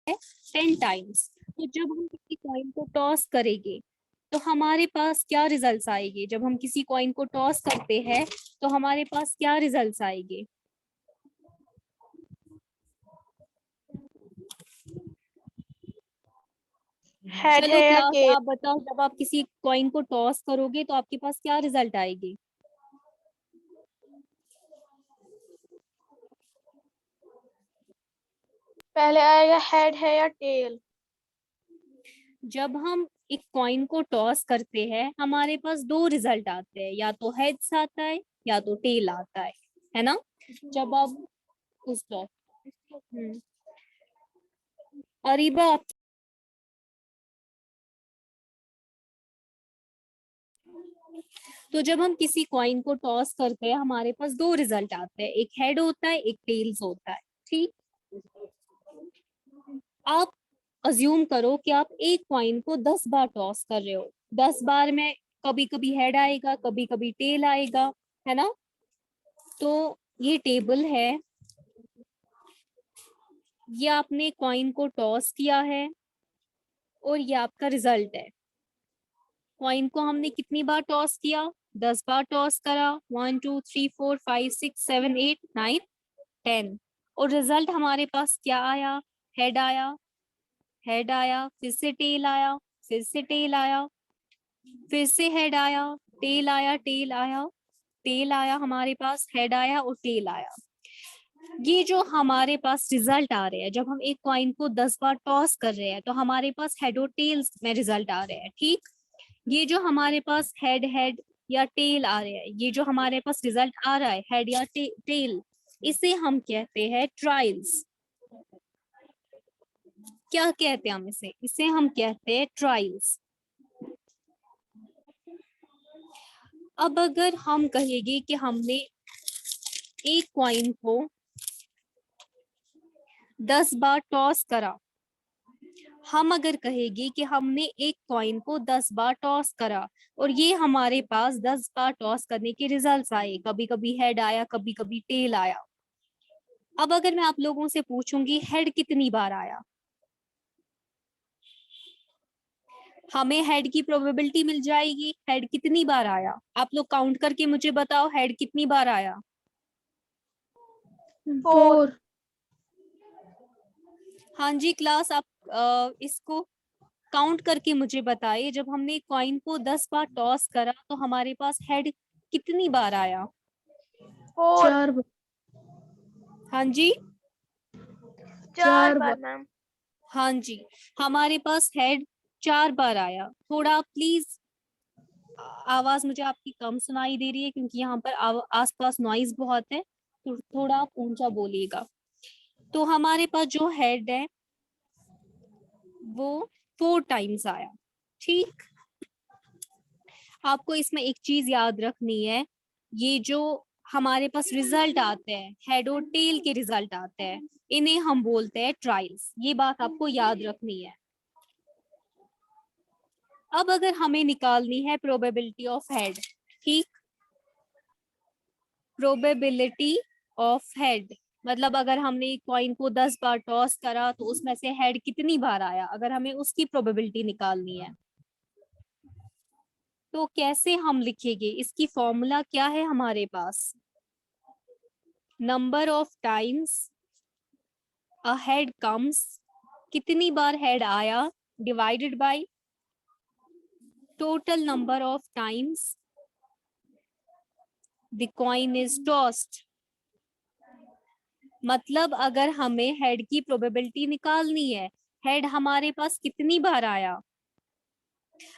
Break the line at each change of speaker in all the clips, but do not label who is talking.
10 times. तो जब हम किसी कॉइन को टॉस करेंगे तो हमारे पास क्या रिजल्ट्स आएंगे? जब हम किसी कॉइन को टॉस करते हैं तो हमारे पास क्या रिजल्ट्स आएंगे?
हेड
चलो
है या
क्लास,
टेल?
आप बताओ, जब आप किसी कॉइन को टॉस करोगे तो आपके पास क्या रिजल्ट आएगी?
पहले आएगा हेड है या टेल।
जब हम एक कॉइन को टॉस करते हैं हमारे पास दो रिजल्ट आते हैं, या तो हेड्स आता है या तो टेल आता है ना? जब आप उस टॉस अरीबा, तो जब हम किसी कॉइन को टॉस करते हैं हमारे पास दो रिजल्ट आते हैं, एक हेड होता है, एक टेल्स होता है। ठीक, आप अज्यूम करो कि आप एक कॉइन को 10 बार टॉस कर रहे हो। 10 बार में कभी कभी हेड आएगा, कभी कभी टेल आएगा, है ना? तो ये टेबल है, ये आपने कॉइन को टॉस किया है और ये आपका रिजल्ट है। कॉइन को हमने कितनी बार टॉस किया? 10 बार टॉस करा। 1 2 3 4 5 6 7 8 9 10। और रिजल्ट हमारे पास क्या आया? हेड आया, हेड आया, फिर से टेल आया, फिर से टेल आया, फिर से हेड आया, टेल आया, टेल आया, टेल आया, हमारे पास हेड आया और टेल आया। ये जो हमारे पास रिजल्ट आ रहे हैं, जब हम एक कॉइन को 10 बार टॉस कर रहे हैं तो हमारे पास हेड और टेल्स में रिजल्ट आ रहे हैं। ठीक, ये जो हमारे पास हेड हेड या टेल आ रहे हैं, ये जो हमारे पास रिजल्ट आ रहा है हेड या टेल, इसे हम कहते हैं ट्रायल्स। क्या कहते हैं हम इसे? इसे हम कहते हैं ट्रायल्स। अब अगर हम कहेंगे कि हमने एक कॉइन को 10 बार टॉस करा, हम अगर कहेंगे कि हमने एक कॉइन को 10 बार टॉस करा और ये हमारे पास 10 बार टॉस करने के रिजल्ट्स आए, कभी कभी हेड आया, कभी कभी टेल आया। अब अगर मैं आप लोगों से पूछूंगी हेड कितनी बार आया, हमें हेड की प्रोबेबिलिटी मिल जाएगी। हेड कितनी बार आया? आप लोग काउंट करके मुझे बताओ, हेड कितनी बार आया?
4।
हाँ जी क्लास, आप इसको काउंट करके मुझे बताइए, जब हमने कॉइन को 10 बार टॉस करा तो हमारे पास हेड कितनी बार आया?
4।
हाँ जी,
4 बार मैम।
हाँ जी, हमारे पास हेड 4 बार आया। थोड़ा प्लीज, आवाज मुझे आपकी कम सुनाई दे रही है क्योंकि यहाँ पर आसपास नॉइज बहुत है, तो थोड़ा आप ऊंचा बोलिएगा। तो हमारे पास जो हेड है वो 4 टाइम्स आया। ठीक, आपको इसमें एक चीज याद रखनी है, ये जो हमारे पास रिजल्ट आते हैं, हेड और टेल के रिजल्ट आते हैं, इन्हें हम बोलते हैं ट्रायल्स। ये बात आपको याद रखनी है। अब अगर हमें निकालनी है प्रोबेबिलिटी ऑफ हेड, ठीक, प्रोबेबिलिटी ऑफ हेड मतलब अगर हमने कॉइन को 10 बार टॉस करा तो उसमें से हेड कितनी बार आया, अगर हमें उसकी प्रोबेबिलिटी निकालनी है तो कैसे हम लिखेंगे? इसकी फॉर्मूला क्या है हमारे पास? Number of times a head comes, कितनी बार हेड आया, divided by total number of times the coin is tossed. मतलब अगर हमें हेड की प्रोबेबिलिटी निकालनी है, हेड हमारे पास कितनी बार आया,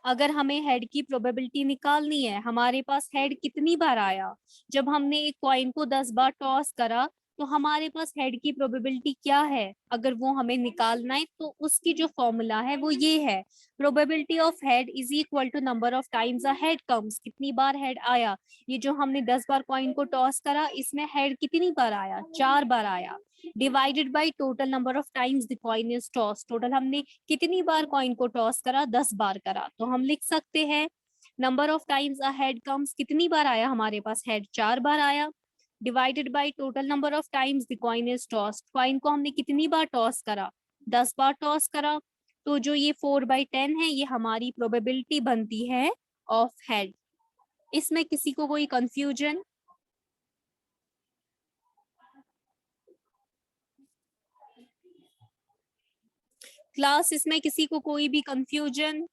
अगर हमें हेड की प्रोबेबिलिटी निकालनी है हमारे पास हेड कितनी बार आया, जब हमने एक कॉइन को 10 बार टॉस करा तो हमारे पास हेड की प्रोबेबिलिटी क्या है, अगर वो हमें निकालना है तो उसकी जो फॉर्मूला है वो ये है, probability of head is equal to number of times a head comes, कितनी बार हेड आया। ये जो हमने 10 बार कॉइन को टॉस करा इसमें हेड कितनी बार आया, 4 बार आया, divided by total number of times the coin is toss, total हमने कितनी बार कॉइन को टॉस करा, 10 बार करा। तो हम लिख सकते हैं number of times a head comes, कितनी बार आया हमारे पास हेड, 4 बार आया, divided by total number of times the coin is tossed, coin को हमने कितनी बार टॉस करा, 10 बार टॉस करा, तो जो ये 4/10 है ये हमारी प्रोबेबिलिटी बनती है ऑफ हेड। इसमें किसी को कोई कंफ्यूजन? क्लास, इसमें किसी को कोई भी confusion?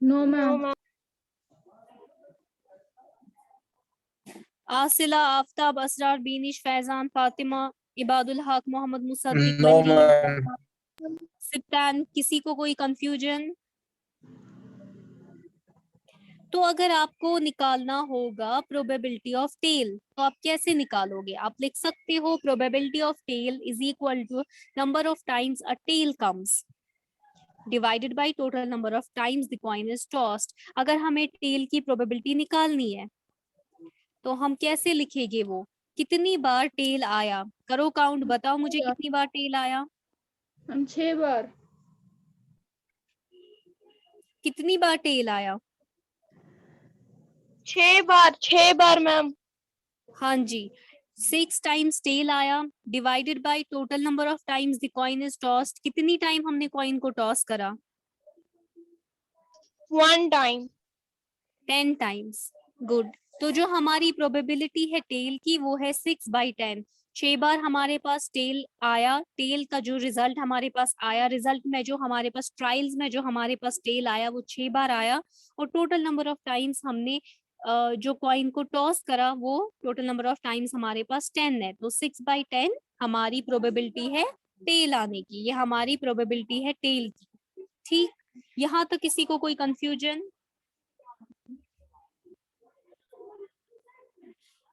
No ma'am.
Asila, Aftab, Asrar, Binish, Faizan, Fatima, Ibadul Haq, Mohammad Musaddiq,
no
Wali,
ma'am.
Siptan, किसी को कोई कंफ्यूजन? तो अगर आपको निकालना होगा प्रोबेबिलिटी ऑफ टेल, तो आप कैसे निकालोगे? आप लिख सकते हो probability of tail is equal to number of times a tail comes divided by total number of times the coin is tossed. अगर हमें टेल की प्रोबेबिलिटी निकालनी है तो हम कैसे लिखेंगे? वो कितनी बार टेल आया, करो काउंट, बताओ मुझे कितनी बार टेल आया?
हम 6 बार।
कितनी बार टेल आया?
6 बार मैम।
हाँ जी, 6 टाइम्स टेल आया divided by total number of times the coin is tossed. कितनी टाइम हमने कॉइन को टॉस करा?
1 टाइम।
10 टाइम्स। गुड। तो जो हमारी प्रोबेबिलिटी है टेल की वो है 6/10। 6 बार हमारे पास टेल आया, टेल का जो रिजल्ट हमारे पास आया, रिजल्ट में जो हमारे पास ट्रायल्स में जो हमारे पास टेल आया वो 6 बार आया, और टोटल नंबर ऑफ टाइम्स हमने जो कॉइन को टॉस करा वो टोटल नंबर ऑफ टाइम्स हमारे पास 10 है। तो 6/10 हमारी प्रोबेबिलिटी है टेल आने की, ये हमारी प्रोबेबिलिटी है टेल की। ठीक, यहाँ तक किसी को कोई कंफ्यूजन?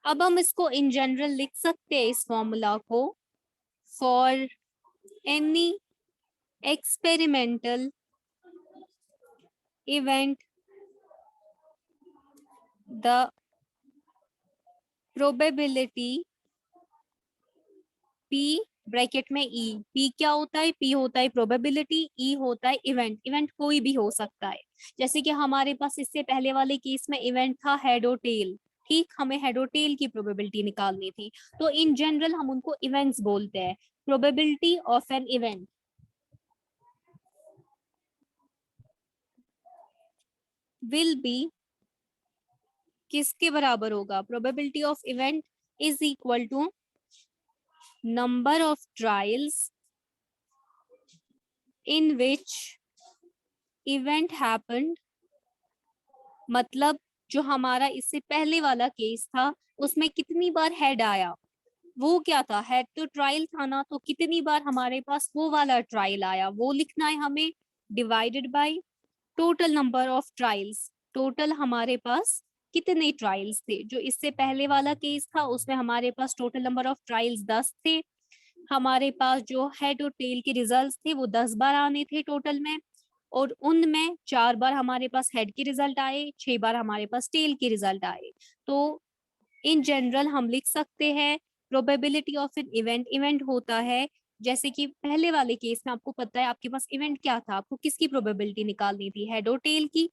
अब हम इसको इन जनरल लिख सकते हैं, इस फॉर्मूला को, for any experimental event the probability P bracket में E, P क्या होता है? P होता है प्रोबेबिलिटी, E होता है इवेंट। इवेंट कोई भी हो सकता है, जैसे कि हमारे पास इससे पहले वाले केस में इवेंट था हेड और टेल। ठीक, हमें हेड और टेल की प्रोबेबिलिटी निकालनी थी, तो इन जनरल हम उनको इवेंट्स बोलते हैं। Probability of an event will be किसके बराबर होगा? Probability of event is equal to number of trials in which event happened. मतलब जो हमारा इससे पहले वाला केस था उसमें कितनी बार हेड आया, वो क्या था? हेड तो ट्रायल था ना, तो कितनी बार हमारे पास वो वाला ट्रायल आया वो लिखना है हमें, divided by total number of trials. Total हमारे पास कितने ट्रायल्स थे? जो इससे पहले वाला केस था उसमें हमारे पास टोटल नंबर ऑफ ट्रायल्स 10 थे। हमारे पास जो हेड और टेल के रिजल्ट्स थे वो 10 बार आने थे टोटल में, और उनमें 4 बार हमारे पास हेड के रिजल्ट आए, 6 बार हमारे पास टेल के रिजल्ट आए। तो इन जनरल हम लिख सकते हैं probability of an event, event होता है, जैसे कि पहले वाले केस में आपको पता है आपके पास इवेंट क्या था, आपको किसकी प्रोबेबिलिटी निकालनी थी? हेड और टेल की।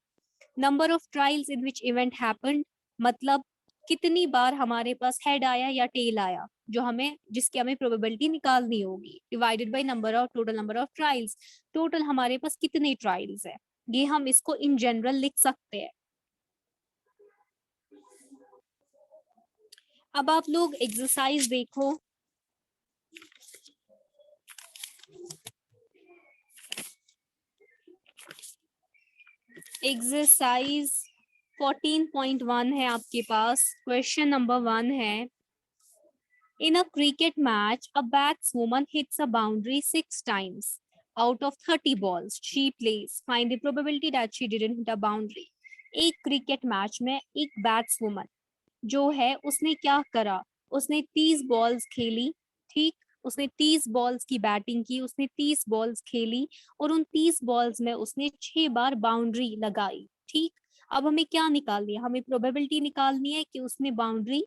Number of trials in which event happened, मतलब कितनी बार हमारे पास हेड आया या टेल आया, जो हमें जिसकी हमें प्रोबेबिलिटी निकालनी होगी, divided by number of total number of trials. Total हमारे पास कितने ट्रायल्स है, ये हम इसको इन जनरल लिख सकते हैं। अब आप लोग एक्सरसाइज देखो, एक्सरसाइज 14.1 है आपके पास। क्वेश्चन नंबर 1 है, in a cricket match a batswoman hits a boundary 6 times out of 30 balls she plays, find the probability that she didn't hit a boundary। एक क्रिकेट मैच में एक बैट्सवुमन जो है उसने क्या करा, उसने 30 बॉल्स खेली। ठीक, उसने 30 बॉल्स की बैटिंग की, उसने 30 बॉल्स खेली, और उन 30 बॉल्स में उसने 6 बार बाउंड्री लगाई। ठीक, अब हमें क्या निकालनी है? हमें प्रोबेबिलिटी निकालनी है कि उसने बाउंड्री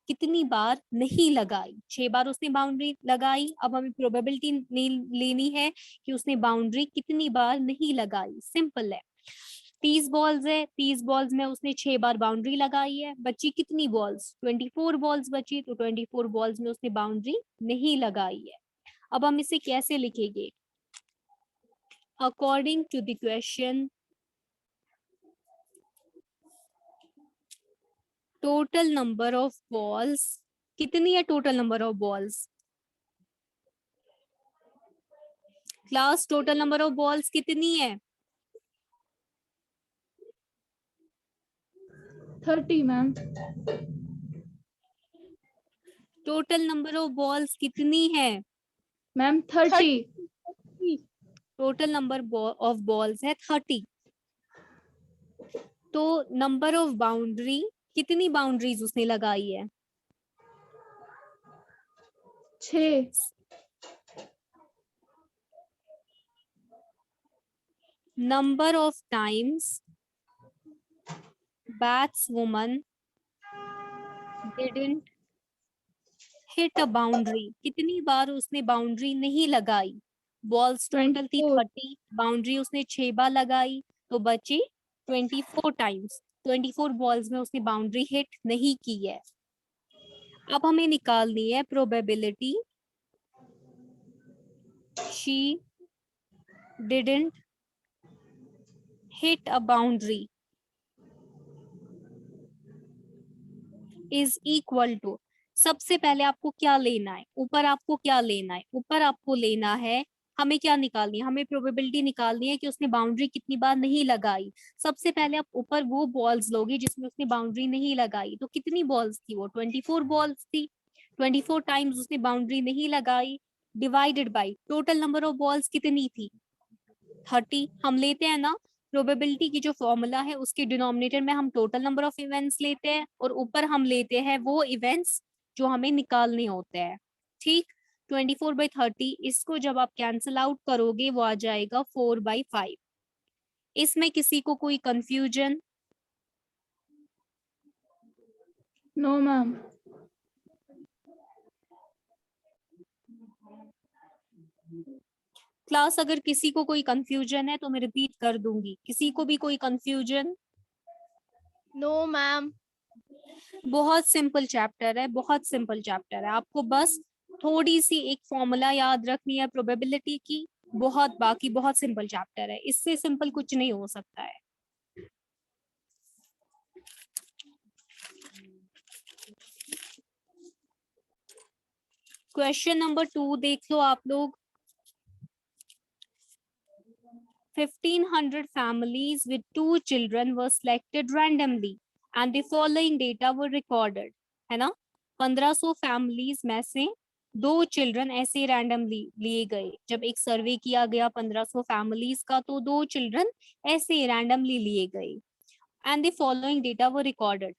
कितनी बार नहीं लगाई। 6 बार उसने बाउंड्री लगाई, अब हमें प्रोबेबिलिटी लेनी है कि उसने बाउंड्री कितनी बार नहीं लगाई। सिंपल है, 30 बॉल्स है, 30 बॉल्स में उसने 6 बार बाउंड्री लगाई है, बची कितनी बॉल्स? 24 बॉल्स बची, तो 24 बॉल्स में उसने बाउंड्री नहीं लगाई है। अब हम इसे कैसे लिखेंगे? According to the question, total number of balls कितनी है? Total number of balls class, total number of balls कितनी है?
30 ma'am.
Total number of balls कितनी है?
Ma'am 30।
Total number of balls है 30। तो नंबर ऑफ बाउंड्री, कितनी बाउंड्रीज उसने लगाई है?
6।
Number of times batswoman didn't hit a boundary, कितनी बार उसने बाउंड्री नहीं लगाई? बॉल्स टोटल थी
24।
30, बाउंड्री उसने 6 बार लगाई, तो बची 24 टाइम्स। 24 बॉल्स में उसने बाउंड्री हिट नहीं की है। अब हमें निकालनी है probability she didn't hit a boundary is equal to, सबसे पहले आपको क्या लेना है? ऊपर आपको क्या लेना है? ऊपर आपको लेना है, हमें क्या निकालनी है? हमें प्रोबेबिलिटी निकालनी है कि उसने बाउंड्री कितनी बार नहीं लगाई। सबसे पहले आप ऊपर वो बॉल्स लोगे जिसमें उसने बाउंड्री नहीं लगाई। तो कितनी बॉल्स थी वो? 24 बॉल्स थी। 24 टाइम्स उसने बाउंड्री नहीं लगाई, divided by total number of balls कितनी थी? 30। हम लेते हैं ना, प्रोबेबिलिटी की जो फॉर्मूला है उसके डिनोमिनेटर में हम टोटल नंबर ऑफ इवेंट्स लेते हैं और ऊपर हम लेते हैं वो इवेंट्स जो हमें निकालने होते हैं। ठीक, 24/30, इसको जब आप कैंसिल आउट करोगे वो आ जाएगा 4/5। इसमें किसी को कोई कंफ्यूजन?
No ma'am.
क्लास, अगर किसी को कोई कंफ्यूजन है तो मैं रिपीट कर दूंगी। किसी को भी कोई कंफ्यूजन?
No ma'am.
बहुत सिंपल चैप्टर है, बहुत सिंपल चैप्टर है। आपको बस थोड़ी सी एक फॉर्मूला याद रखनी है प्रोबेबिलिटी की, बहुत, बाकी बहुत सिंपल चैप्टर है, इससे सिंपल कुछ नहीं हो सकता है। क्वेश्चन नंबर 2 देख लो आप लोग। 1500 families with 2 children were selected randomly and the following data were recorded, है ना? 1500 families में से 2 चिल्ड्रन ऐसे रैंडमली लिए गए। जब एक सर्वे किया गया 1500 families का, तो 2 चिल्ड्रन ऐसे रैंडमली लिए गए and the following data were recorded.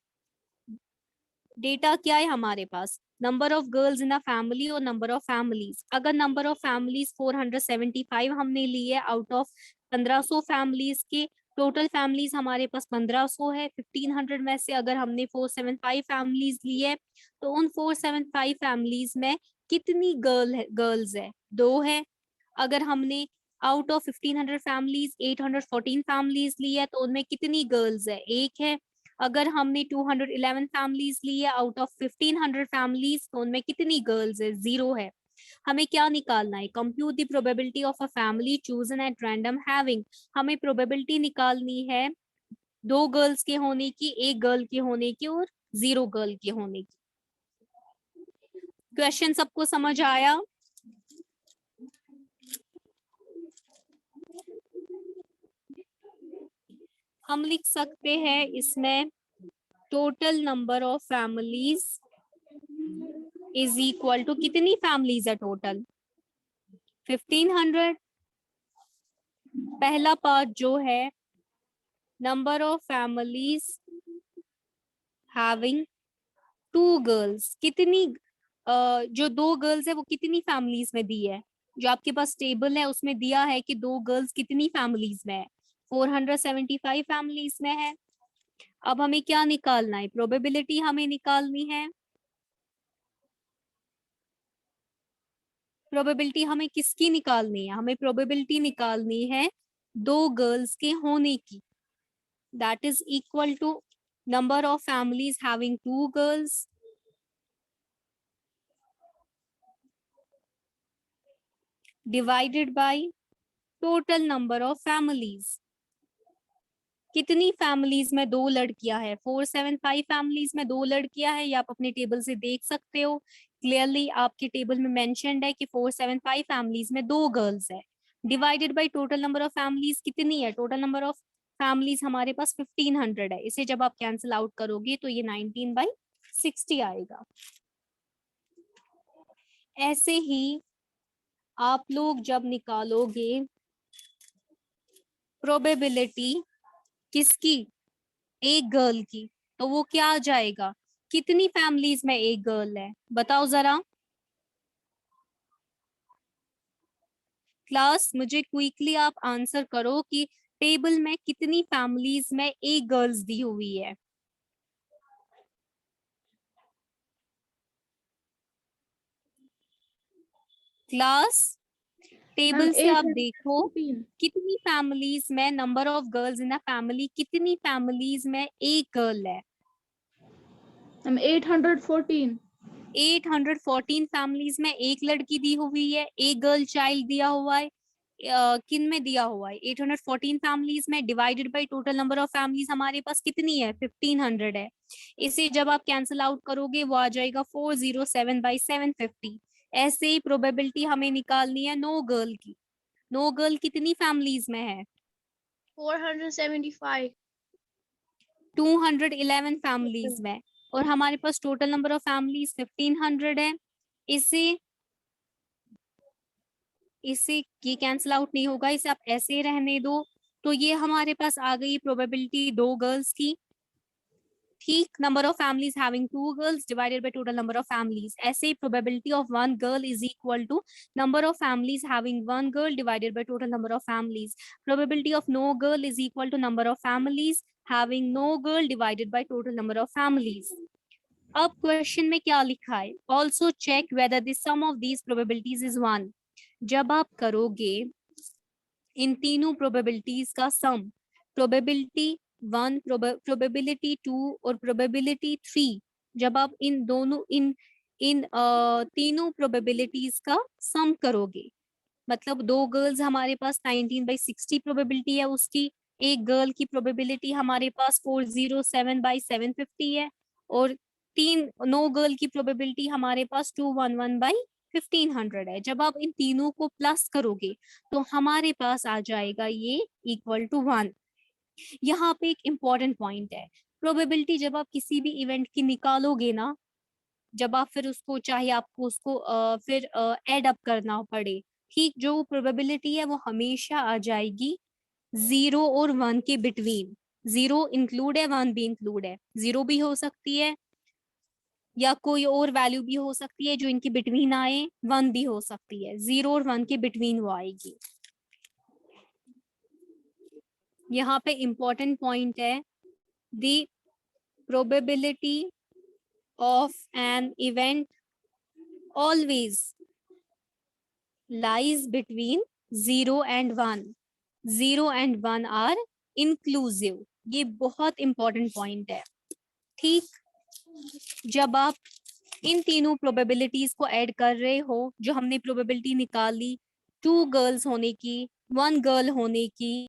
Data क्या है हमारे पास? Number of girls in a family और नंबर ऑफ फैमिलीज। अगर नंबर ऑफ फैमिलीज 475 हमने ली है आउट ऑफ 1500 फैमिलीज के, टोटल फैमिलीज हमारे पास 1500 है। 1500 में से अगर हमने 475 फैमिलीज ली है, तो उन 475 फैमिलीज में कितनी गर्ल्स है? 2 है। अगर हमने आउट ऑफ 1500 फैमिलीज 814 फैमिलीज ली है, तो उनमें कितनी गर्ल्स है? 1 है। अगर हमने 211 फैमिलीज ली है आउट ऑफ 1500 फैमिलीज, तो उनमें कितनी गर्ल्स है? 0 है। हमें क्या निकालना है? Compute the probability of a family chosen at random having. हमें प्रोबेबिलिटी निकालनी है 2 गर्ल्स के होने की, 1 गर्ल के होने की और 0 गर्ल के होने की। क्वेश्चन सबको समझ आया? हम लिख सकते हैं इसमें total number of families is equal to, कितनी फैमिलीज है टोटल? 1500। पहला पार्ट जो है, number of families having 2 girls, कितनी जो 2 गर्ल्स है वो कितनी फैमिलीज में दी है? जो आपके पास टेबल है उसमें दिया है कि 2 गर्ल्स कितनी फैमिलीज में है? 475 फैमिलीज में है। अब हमें क्या निकालना है? प्रोबेबिलिटी हमें निकालनी है। प्रोबेबिलिटी हमें किसकी निकालनी है? हमें प्रोबेबिलिटी निकालनी है 2 गर्ल्स के होने की। that is equal to number of families having 2 girls divided by total number of families. कितनी फैमिलीज में 2 लड़कियां हैं? 475 फैमिलीज में 2 लड़कियां हैं, ये आप अपने टेबल से देख सकते हो। क्लियरली आपके टेबल में मेंशन्ड है कि 475 फैमिलीज में 2 गर्ल्स है। Divided by total number of families कितनी है? टोटल नंबर ऑफ फैमिलीज हमारे पास 1500 है। इसे जब आप कैंसिल आउट करोगे तो ये 19/60 आएगा। ऐसे ही आप लोग जब निकालोगे प्रोबेबिलिटी किसकी? एक गर्ल की, तो वो क्या आ जाएगा? कितनी फैमिलीज में एक गर्ल है? बताओ जरा क्लास, मुझे क्विकली आप आंसर करो कि टेबल में कितनी फैमिलीज में एक गर्ल्स दी हुई है। क्लास टेबल से आप देखो कितनी फैमिलीज में number of girls in a family, कितनी फैमिलीज में एक गर्ल है?
814।
814 फैमिलीज में एक लड़की दी हुई है, एक गर्ल चाइल्ड दिया हुआ है। किन में दिया हुआ है? 814 फैमिलीज में। Divided by total number of families हमारे पास कितनी है? 1500 है। इसे जब आप कैंसिल आउट करोगे वो आ जाएगा 407/750। ऐसे ही प्रोबेबिलिटी हमें निकालनी है नो गर्ल की। नो गर्ल कितनी फैमिलीज में है?
475।
211 फैमिलीज में, और हमारे पास टोटल नंबर ऑफ फैमिलीज 1500 है। इसे ये कैंसिल आउट नहीं होगा, इसे आप ऐसे रहने दो। तो ये हमारे पास आ गई प्रोबेबिलिटी 2 गर्ल्स की। ठीक, number of families having 2 girls divided by total number of families. ऐसे ही probability of 1 girl is equal to number of families having 1 girl divided by total number of families. Probability of no girl is equal to number of families having no girl divided by total number of families. अब question में क्या लिखा है? Also check whether the sum of these probabilities is 1। जब आप करोगे इन तीनों probabilities का सम, प्रोबेबिलिटी 1, प्रोबेबिलिटी 2 और प्रोबेबिलिटी 3, जब आप इन दोनों इन तीनों प्रोबेबिलिटीज का सम करोगे, मतलब 2 गर्ल्स हमारे पास 19/60 प्रोबेबिलिटी है उसकी, एक गर्ल की प्रोबेबिलिटी हमारे पास 407/750 है, और 3 नो गर्ल की प्रोबेबिलिटी हमारे पास 211/1500 है। जब आप इन तीनों को प्लस करोगे तो हमारे पास आ जाएगा ये इक्वल टू 1। यहाँ पे एक इम्पॉर्टेंट पॉइंट है, प्रोबेबिलिटी जब आप किसी भी इवेंट की निकालोगे ना, जब आप फिर उसको चाहे आपको उसको फिर एड अप करना पड़े, ठीक, जो प्रोबेबिलिटी है वो हमेशा आ जाएगी 0 और 1 के बिटवीन। 0 इंक्लूड है, 1 भी इंक्लूड है। 0 भी हो सकती है या कोई और वैल्यू भी हो सकती है जो इनके बिटवीन आए, 1 भी हो सकती है। 0 और 1 के बिटवीन वो आएगी। यहाँ पे इंपॉर्टेंट पॉइंट है, the probability of an event always lies between 0 and 1. 0 and 1 are inclusive. ये बहुत इंपॉर्टेंट पॉइंट है। ठीक, जब आप इन तीनों प्रोबेबिलिटीज को ऐड कर रहे हो, जो हमने प्रोबेबिलिटी निकाली 2 गर्ल्स होने की, 1 गर्ल होने की,